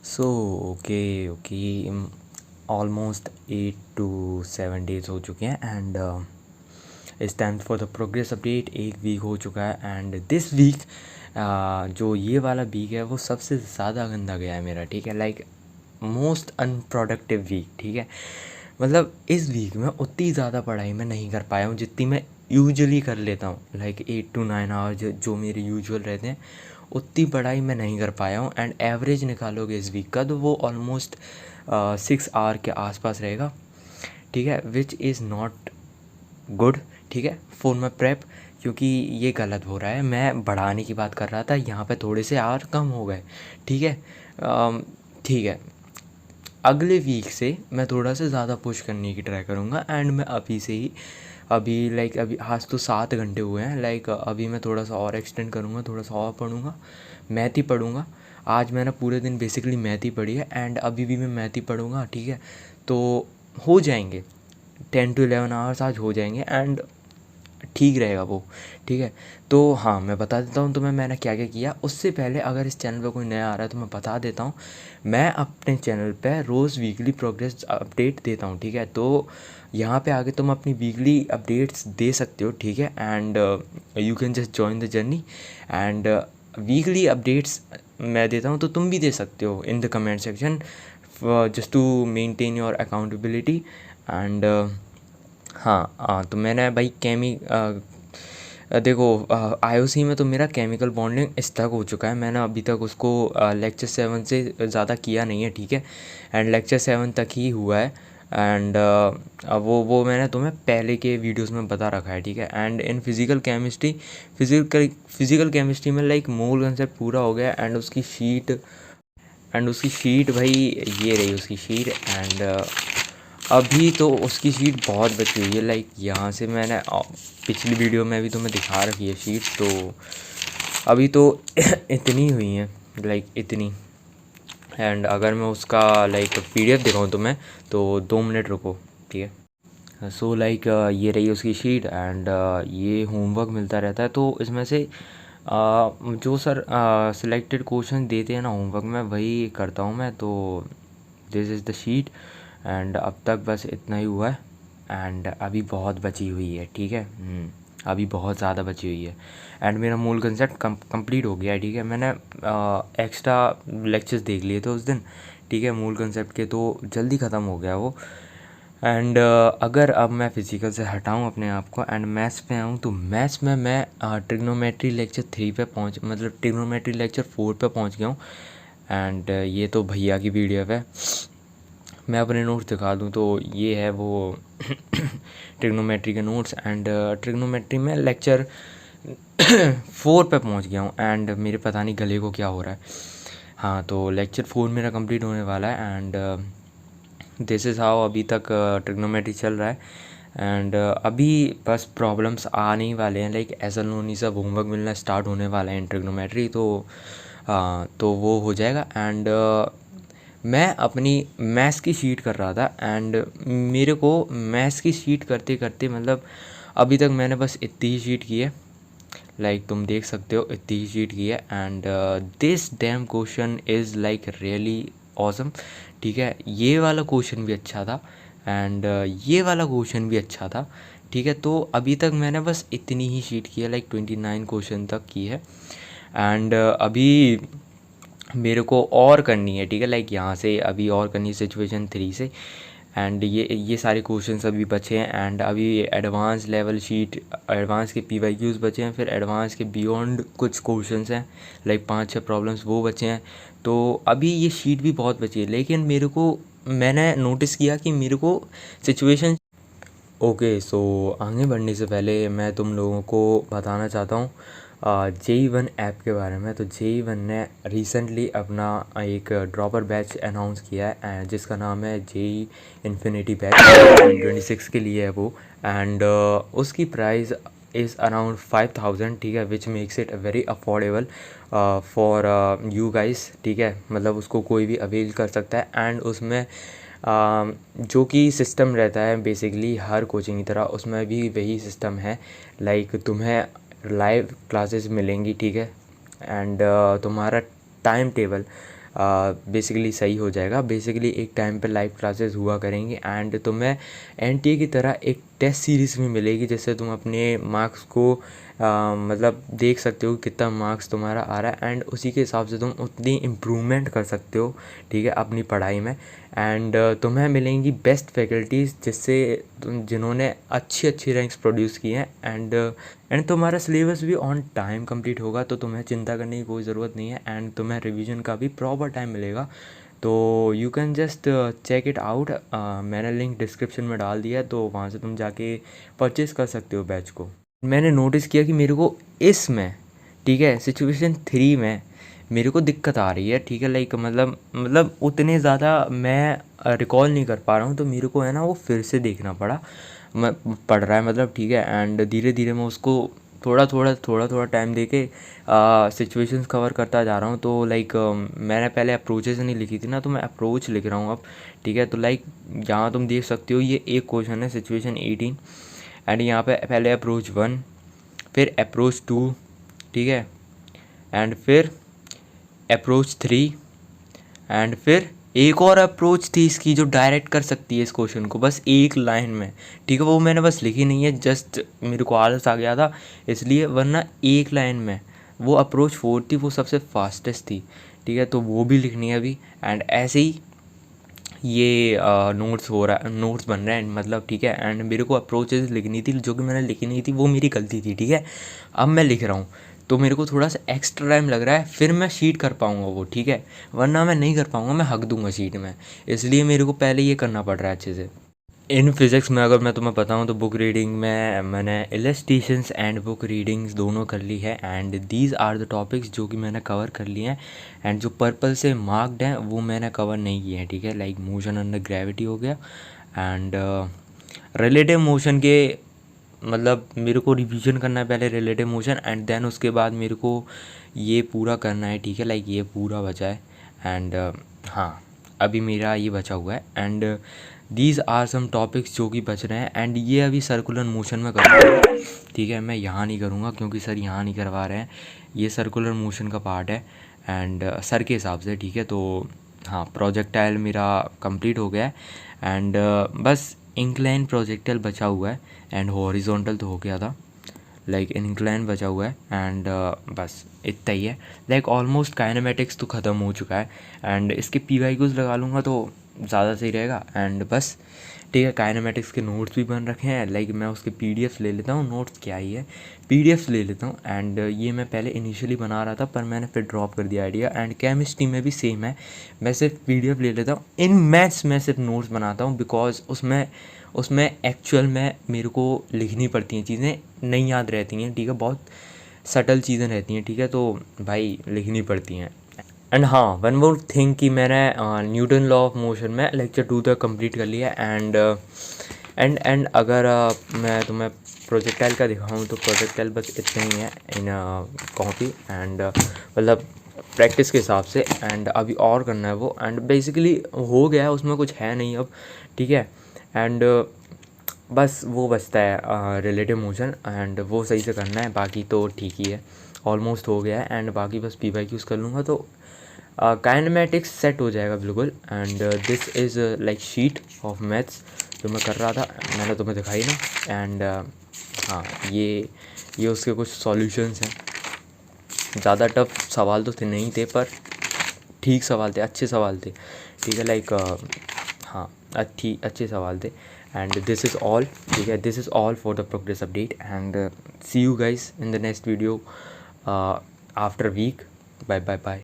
So okay okay almost 8 to 7 days हो चुके हैं and it's time for the progress update. एक week हो चुका है एंड दिस वीक जो ये वाला वीक है वो सबसे ज़्यादा गंदा गया है मेरा, ठीक है। लाइक मोस्ट अनप्रोडक्टिव वीक, ठीक है। मतलब इस वीक में उतनी ज़्यादा पढ़ाई मैं नहीं कर पाया हूँ जितनी मैं यूजुअली कर लेता हूँ। लाइक 8 to 9 आवर्स जो मेरे यूजुअल रहते हैं उतनी पढ़ाई मैं नहीं कर पाया हूँ। एंड एवरेज निकालोगे इस वीक का तो वो ऑलमोस्ट 6 आवर के आसपास रहेगा, ठीक है, विच इज़ नॉट गुड, ठीक है, फॉर माई प्रेप। क्योंकि ये गलत हो रहा है, मैं बढ़ाने की बात कर रहा था, यहाँ पे थोड़े से आवर कम हो गए, ठीक है। ठीक है, अगले वीक से मैं थोड़ा सा ज़्यादा पुश करने की ट्राई करूँगा एंड मैं अभी से ही अभी आज तो 7 घंटे हुए हैं। लाइक अभी मैं थोड़ा सा और एक्सटेंड करूँगा, थोड़ा सा और पढ़ूँगा, मैथ ही पढ़ूँगा। आज मैंने पूरे दिन बेसिकली मैथ ही पढ़ी है एंड अभी भी मैं मैथ ही पढ़ूँगा, ठीक है। तो हो जाएंगे 10 to 11 आवर्स आज हो जाएंगे एंड ठीक रहेगा वो, ठीक है। तो हाँ, मैं बता देता हूँ तुम्हें मैंने क्या क्या किया। उससे पहले अगर इस चैनल पर कोई नया आ रहा है तो मैं बता देता हूँ, मैं अपने चैनल पे रोज़ वीकली प्रोग्रेस अपडेट देता हूँ, ठीक है। तो यहाँ पे आके तुम अपनी वीकली अपडेट्स दे सकते हो, ठीक है। And you can just join the journey and weekly updates मैं देता हूँ तो तुम भी दे सकते हो in the comment section, just to maintain your accountability. And हाँ, तो मैंने भाई देखो आईओसी में तो मेरा केमिकल बॉन्डिंग स्टक हो चुका है। मैंने अभी तक उसको लेक्चर 7 से ज़्यादा किया नहीं है, ठीक है। एंड लेक्चर 7 तक ही हुआ है एंड वो मैंने तुम्हें पहले के वीडियोस में बता रखा है, ठीक है। एंड इन फिज़िकल केमिस्ट्री में लाइक मोल कंसेप्ट पूरा हो गया एंड उसकी शीट भाई ये रही उसकी शीट। एंड अभी तो उसकी शीट बहुत बची हुई है। लाइक यहाँ से मैंने पिछली वीडियो में भी तुम्हें दिखा रखी है शीट, तो अभी तो इतनी हुई है, लाइक इतनी। एंड अगर मैं उसका लाइक पीडीएफ दिखाऊँ तुम्हें तो 2 मिनट रुको, ठीक है। सो लाइक ये रही उसकी शीट एंड ये होमवर्क मिलता रहता है, तो इसमें से जो सर सिलेक्टेड क्वेश्चन देते हैं ना होमवर्क में वही करता हूँ मैं। तो this is the sheet and अब तक बस इतना ही हुआ है एंड अभी बहुत बची हुई है, ठीक है। अभी बहुत ज़्यादा बची हुई है एंड मेरा मूल कंसेप्ट कंप्लीट हो गया है, ठीक है। मैंने एक्स्ट्रा लेक्चर्स देख लिए थे उस दिन, ठीक है, मूल कंसेप्ट के, तो जल्दी ख़त्म हो गया वो। एंड अगर अब मैं फ़िज़िकल से हटाऊँ अपने आप को एंड मैथ्स पे आऊँ तो मैथ्स में मैं ट्रिग्नोमेट्री लेक्चर 3 पे मतलब ट्रिग्नोमेट्री लेक्चर 4 पे पहुँच गया हूँ। एंड ये तो भैया की वीडियो है, मैं अपने नोट्स दिखा दूँ तो ये है वो ट्रिग्नोमेट्री के नोट्स। एंड ट्रिग्नोमेट्री में लेक्चर 4 पे पहुँच गया हूँ एंड मेरे पता नहीं गले को क्या हो रहा है। हाँ, तो लेक्चर 4 मेरा कंप्लीट होने वाला है एंड दिस इज़ हाउ अभी तक ट्रिग्नोमेट्री चल रहा है। एंड अभी बस प्रॉब्लम्स आ नहीं वाले हैं, लाइक एस एल नोनी सब होमवर्क मिलना स्टार्ट होने वाला है इन ट्रिग्नोमेट्री, तो वो हो जाएगा। एंड मैं अपनी मैथ्स की शीट कर रहा था एंड मेरे को मैथ्स की शीट करते करते मतलब अभी तक मैंने बस इतनी ही शीट की है, लाइक तुम देख सकते हो इतनी ही शीट की है। And this dam question is like really awesome, ठीक है। ये वाला क्वेश्चन भी अच्छा था एंड ये वाला क्वेश्चन भी अच्छा था, ठीक है। तो अभी तक मैंने बस इतनी ही शीट की है, लाइक 29 क्वेश्चन तक की है एंड अभी मेरे को और करनी है, ठीक है। लाइक यहाँ से अभी और करनी है सिचुएशन 3 से। एंड ये सारे क्वेश्चंस अभी बचे हैं एंड अभी एडवांस लेवल शीट, एडवांस के पीवाईक्यूज़ बचे हैं, फिर एडवांस के बियॉन्ड कुछ क्वेश्चंस हैं, लाइक 5-6 प्रॉब्लम्स वो बचे हैं। तो अभी ये शीट भी बहुत बची है, लेकिन मैंने नोटिस किया कि मेरे को सिचुएशन ओके। सो आगे बढ़ने से पहले मैं तुम लोगों को बताना चाहता हूँ JEE-1 ऐप के बारे में। तो JEE-1 ने रिसेंटली अपना एक ड्रॉपर बैच अनाउंस किया है जिसका नाम है JEE इन्फिनिटी बैच 2026 के लिए है वो। एंड उसकी प्राइस इज़ अराउंड 5000, ठीक है, which makes it very affordable for you guys, ठीक है। मतलब उसको कोई भी अवेल कर सकता है एंड उसमें जो कि सिस्टम रहता है बेसिकली हर कोचिंग की तरह उसमें भी वही सिस्टम है। लाइक तुम्हें लाइव क्लासेस मिलेंगी, ठीक है। एंड तुम्हारा टाइम टेबल बेसिकली सही हो जाएगा। बेसिकली एक टाइम पे लाइव क्लासेस हुआ करेंगी एंड तुम्हें एनटीए की तरह एक टेस्ट सीरीज़ भी मिलेगी, जिससे तुम अपने मार्क्स को मतलब देख सकते हो कितना मार्क्स तुम्हारा आ रहा है एंड उसी के हिसाब से तुम उतनी इम्प्रूवमेंट कर सकते हो, ठीक है, अपनी पढ़ाई में। एंड तुम्हें मिलेंगी बेस्ट फैकल्टीज़ जिससे जिन्होंने अच्छी अच्छी रैंक्स प्रोड्यूस की हैं एंड तुम्हारा सिलेबस भी ऑन टाइम कंप्लीट होगा, तो तुम्हें चिंता करने की कोई ज़रूरत नहीं है एंड तुम्हें रिवीजन का भी प्रॉपर टाइम मिलेगा। तो you can just check it out, मैंने लिंक डिस्क्रिप्शन में डाल दिया है, तो वहाँ से तुम जाके परचेज़ कर सकते हो बैच को। मैंने नोटिस किया कि मेरे को इसमें, ठीक है, सिचुएशन 3 में मेरे को दिक्कत आ रही है, ठीक है, लाइक मतलब उतने ज़्यादा मैं रिकॉल नहीं कर पा रहा हूँ, तो मेरे को है ना वो फिर से देखना पड़ा। मैं पढ़ रहा है मतलब, ठीक है, एंड धीरे धीरे मैं उसको थोड़ा थोड़ा टाइम दे के सिचुएशंस कवर करता जा रहा हूँ। तो लाइक मैंने पहले अप्रोचेस नहीं लिखी थी ना, तो मैं अप्रोच लिख रहा हूँ अब, ठीक है। तो लाइक यहाँ तुम देख सकते हो ये एक क्वेश्चन है सिचुएशन 18 एंड यहाँ पे पहले अप्रोच 1, फिर अप्रोच 2, ठीक है, एंड फिर अप्रोच 3 एंड फिर एक और अप्रोच थी इसकी जो डायरेक्ट कर सकती है इस क्वेश्चन को बस एक लाइन में, ठीक है। वो मैंने बस लिखी नहीं है, जस्ट मेरे को आलस आ गया था इसलिए, वरना एक लाइन में वो अप्रोच 4 थी, वो सबसे फास्टेस्ट थी, ठीक है। तो वो भी लिखनी है अभी एंड ऐसे ही ये नोट्स बन रहे हैं मतलब, ठीक है। एंड मेरे को अप्रोचेस लिखनी थी जो कि मैंने लिखी नहीं थी, वो मेरी गलती थी, ठीक है। अब मैं लिख रहा हूँ तो मेरे को थोड़ा सा एक्स्ट्रा टाइम लग रहा है, फिर मैं शीट कर पाऊँगा वो, ठीक है, वरना मैं नहीं कर पाऊँगा, मैं हक दूंगा शीट में, इसलिए मेरे को पहले ये करना पड़ रहा है अच्छे से। इन फिज़िक्स में अगर मैं तुम्हें बताऊं तो बुक रीडिंग में मैंने इलस्ट्रेशंस एंड बुक रीडिंग्स दोनों कर ली है and these are the topics जो कि मैंने कवर कर लिए हैं एंड जो पर्पल से मार्क्ड हैं वो मैंने कवर नहीं किए हैं, ठीक है। लाइक मोशन अंडर ग्रेविटी हो गया एंड रिलेटिव मोशन के मतलब मेरे को रिवीजन करना है पहले रिलेटिव मोशन एंड देन उसके बाद मेरे को ये पूरा करना है, ठीक है। लाइक ये पूरा बचा है एंड हाँ अभी मेरा ये बचा हुआ है and these are some topics जो कि बच रहे हैं एंड ये अभी सर्कुलर मोशन में करूँगा, ठीक है। मैं यहाँ नहीं करूँगा क्योंकि सर यहाँ नहीं करवा रहे हैं, ये सर्कुलर मोशन का पार्ट है एंड सर के हिसाब से, ठीक है। तो हाँ प्रोजेक्टाइल मेरा कंप्लीट हो गया है एंड बस इंक्लाइन प्रोजेक्टाइल बचा हुआ है एंड हॉरिजॉन्टल तो हो गया था, लाइक इंक्लाइन बचा हुआ है एंड बस इतना ही है। लाइक ऑलमोस्ट काइनेमेटिक्स तो ख़त्म हो चुका है एंड इसके PYQs लगा लूँगा तो ज़्यादा सही रहेगा एंड बस, ठीक है। काइनेमेटिक्स के नोट्स भी बन रखे हैं, लाइक मैं उसके PDFs ले लेता हूँ, नोट्स क्या ही है, PDFs ले लेता हूँ एंड ये मैं पहले इनिशियली बना रहा था पर मैंने फिर ड्रॉप कर दिया आइडिया एंड केमिस्ट्री में भी सेम है, मैं सिर्फ PDF ले लेता हूँ। इन मैथ्स में सिर्फ नोट्स बनाता हूँ बिकॉज उसमें एक्चुअल में मेरे को लिखनी पड़ती हैं चीज़ें, नहीं याद रहती हैं, ठीक है, बहुत सटल चीज़ें रहती हैं, ठीक है, तो भाई लिखनी पड़ती हैं। एंड हाँ वन मोर थिंग कि मैंने न्यूटन लॉ ऑफ मोशन में लेक्चर 2 तक कंप्लीट कर लिया एंड अगर मैं तुम्हें प्रोजेक्टाइल का दिखाऊँ तो प्रोजेक्टाइल बस इतना ही है इन कॉपी एंड मतलब प्रैक्टिस के हिसाब से एंड अभी और करना है वो एंड बेसिकली हो गया है, उसमें कुछ है नहीं अब, ठीक है। एंड बस वो बचता है रिलेटिव मोशन एंड वो सही से करना है, बाकी तो ठीक ही है, ऑलमोस्ट हो गया है एंड बाकी बस PYQs कर लूँगा तो काइनेमेटिक्स सेट हो जाएगा बिल्कुल। And this is like sheet of maths जो मैं कर रहा था, मैंने तुम्हें दिखाई ना एंड हाँ ये उसके कुछ सॉल्यूशंस हैं, ज़्यादा टफ सवाल तो थे नहीं थे पर ठीक सवाल थे, अच्छे सवाल थे, ठीक है। लाइक हाँ अच्छे सवाल थे एंड दिस इज़ ऑल, ठीक है, this is all for the progress update and see you guys in the next video after week, bye bye bye.